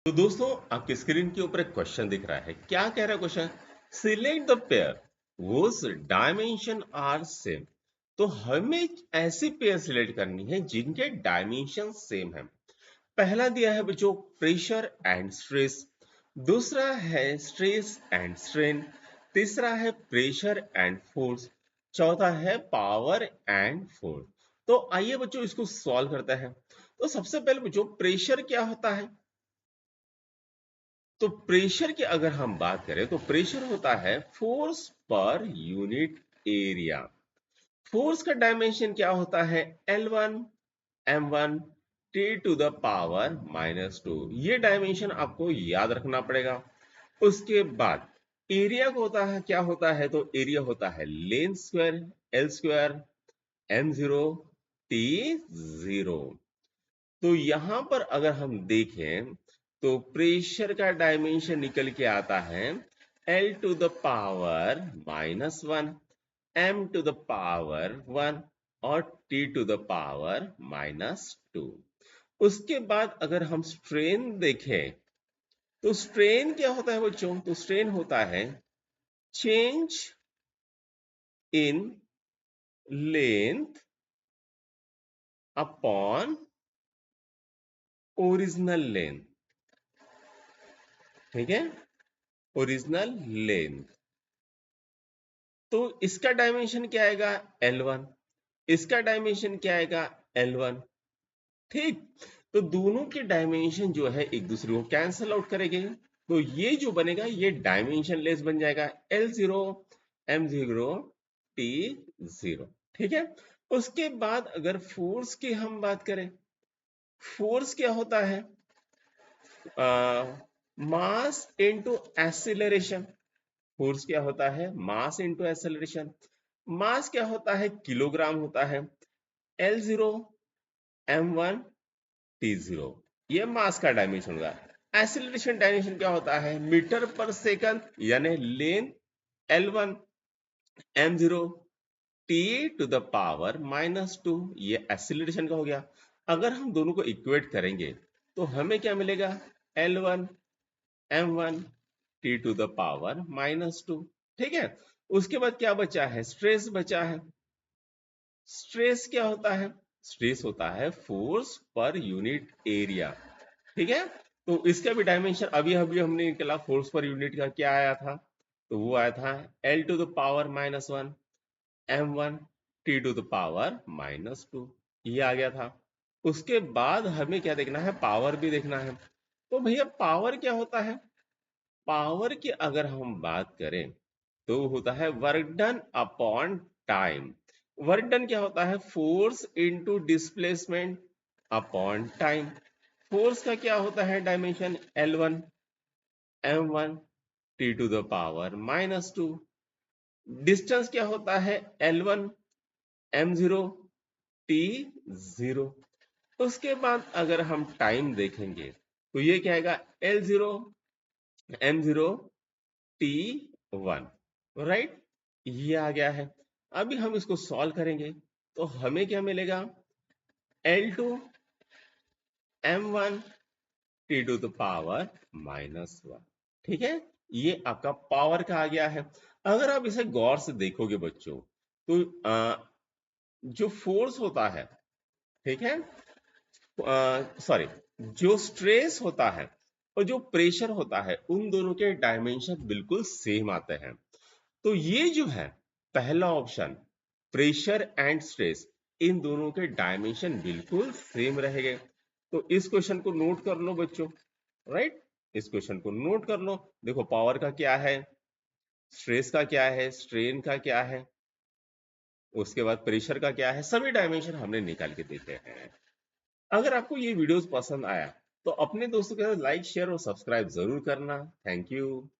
तो दोस्तों आपकी स्क्रीन के ऊपर एक क्वेश्चन दिख रहा है। क्या कह रहा है question? Select the pair whose dimension are same. तो हमें ऐसी पेयर सिलेक्ट करनी है जिनके डायमेंशन सेम है। पहला दिया है बच्चों प्रेशर एंड स्ट्रेस, दूसरा है स्ट्रेस एंड स्ट्रेन, तीसरा है प्रेशर एंड फोर्स, चौथा है पावर एंड फोर्स। तो आइए बच्चों इसको सॉल्व करते हैं। तो सबसे पहले बच्चों प्रेशर क्या होता है? तो प्रेशर की अगर हम बात करें तो प्रेशर होता है force per unit area. Force का डायमेंशन क्या होता है? L1 M1 T to the power -2। ये डायमेंशन आपको याद रखना पड़ेगा। उसके बाद एरिया को होता है, क्या होता है? तो एरिया होता है length square L square M0 T0। तो यहां पर अगर हम देखें तो प्रेशर का डायमेंशन निकल के आता है L to the power -1, M to the power 1 और T टू द पावर -2। उसके बाद अगर हम स्ट्रेन देखें तो स्ट्रेन क्या होता है बच्चों? तो स्ट्रेन होता है change in length upon original length. ठीक है, ओरिजिनल लेंथ। तो इसका डायमेंशन क्या आएगा? L1। इसका डायमेंशन क्या आएगा? L1। ठीक, तो दोनों के डायमेंशन जो है एक दूसरे को कैंसल आउट करेंगे। तो ये जो बनेगा ये डायमेंशन लेस बन जाएगा L0 M0 T0। ठीक है, उसके बाद अगर फोर्स की हम बात करें, फोर्स क्या होता है? Mass into acceleration. फोर्स क्या होता है? Mass into acceleration. मास क्या होता है? किलोग्राम होता है। L0 M1 T0, ये मास का डायमेंशन होगा। एक्सेलरेशन डायमेंशन क्या होता है? मीटर पर सेकंड, यानी length L1 M0 T to the power -2, ये एक्सेलरेशन का हो गया। अगर हम दोनों को इक्वेट करेंगे तो हमें क्या मिलेगा? L1 M1 T to the power -2। ठीक है, उसके बाद क्या बचा है? स्ट्रेस बचा है। स्ट्रेस क्या होता है? स्ट्रेस होता है फोर्स पर यूनिट एरिया। ठीक है, तो इसका भी डायमेंशन अभी अभी हमने निकला। फोर्स पर यूनिट का क्या आया था? तो वो आया था L to the power -1 M1 T to the power -2, ये आ गया था। उसके बाद हमें क्या देखना है? पावर भी देखना है। तो भैया पावर क्या होता है? पावर की अगर हम बात करें तो होता है work done upon time. Work done क्या होता है? Force into displacement upon time. Force का क्या होता है dimension? L1 M1 T to the power -2। Distance क्या होता है? L1 M0 T0। उसके बाद अगर हम टाइम देखेंगे तो ये क्या आएगा? L0 M0 T1। राइट, ये आ गया है। अभी हम इसको सॉल्व करेंगे तो हमें क्या मिलेगा? L2 M1 T to the power -1। ठीक है, ये आपका पावर का आ गया है। अगर आप इसे गौर से देखोगे बच्चों तो जो फोर्स होता है, ठीक है, सॉरी, जो स्ट्रेस होता है और जो प्रेशर होता है, उन दोनों के डायमेंशन बिल्कुल सेम आते हैं। तो ये जो है पहला ऑप्शन, प्रेशर एंड स्ट्रेस, इन दोनों के डायमेंशन बिल्कुल सेम रहेंगे। तो इस क्वेश्चन को नोट कर लो बच्चों। राइट, इस क्वेश्चन को नोट कर लो। देखो पावर का क्या है, स्ट्रेस का क्या है, स्ट्रेन का क्या है, उसके बाद प्रेशर का क्या है, सभी डायमेंशन हमने निकाल के देखे हैं। अगर आपको ये वीडियोस पसंद आया तो अपने दोस्तों के साथ लाइक शेयर और सब्सक्राइब जरूर करना। Thank you.